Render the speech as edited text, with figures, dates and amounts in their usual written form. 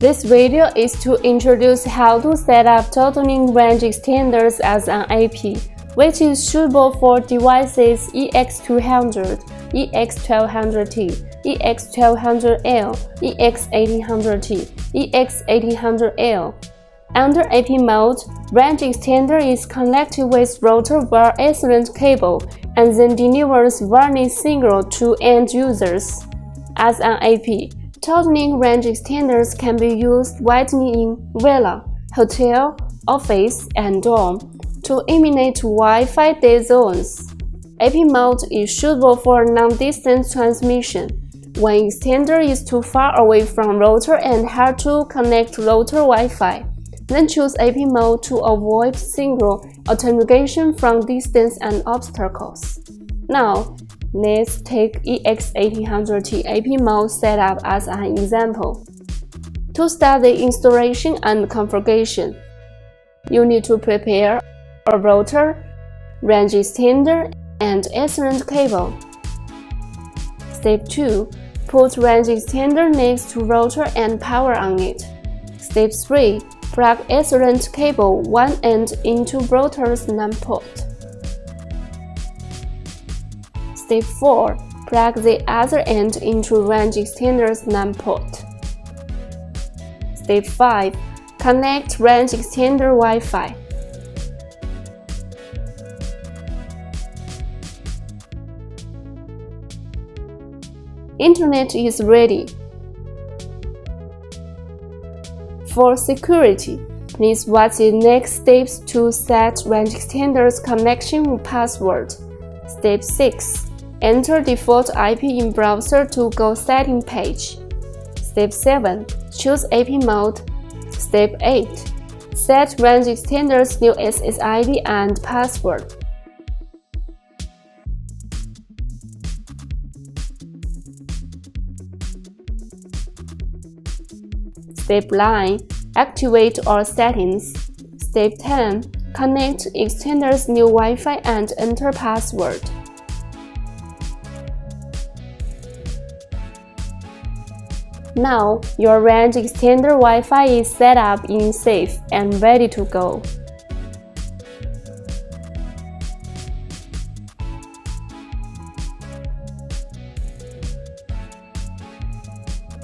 This video is to introduce how to set up Totalink range extenders as an AP, which is suitable for devices EX200, EX1200T, EX1200L, EX1800T, EX1800L. Under AP mode, range extender is connected with router via Ethernet cable and then delivers wireless signal to end users. As an AP, Totalink range extenders can be used widely in villa, hotel, office, and dorm to eliminate Wi-Fi dead zones. AP mode is suitable for long-distance transmission. When extender is too far away from router and hard to connect router Wi-Fi, then choose AP mode to avoid signal attenuation from distance and obstacles. Now, let's take EX1800T AP mode setup as an example. To start the installation and configuration, you need to prepare a router, range extender, and Ethernet cable. Step 2. Put range extender next to router and power on it. Step 3. Plug Ethernet cable one end into router's LAN port. Step 4. Plug the other end into range extender's LAN port. Step 5. Connect range extender Wi-Fi. Internet is ready. For security, please watch the next steps to set range extender's connection password. Step 6. Enter default IP in browser to go setting page. Step 7. Choose AP mode. Step 8. Set range extender's new SSID and password. Step 9. Activate all settings. Step 10. Connect extender's new Wi-Fi and enter password. Now, your range extender Wi-Fi is set up in safe and ready to go.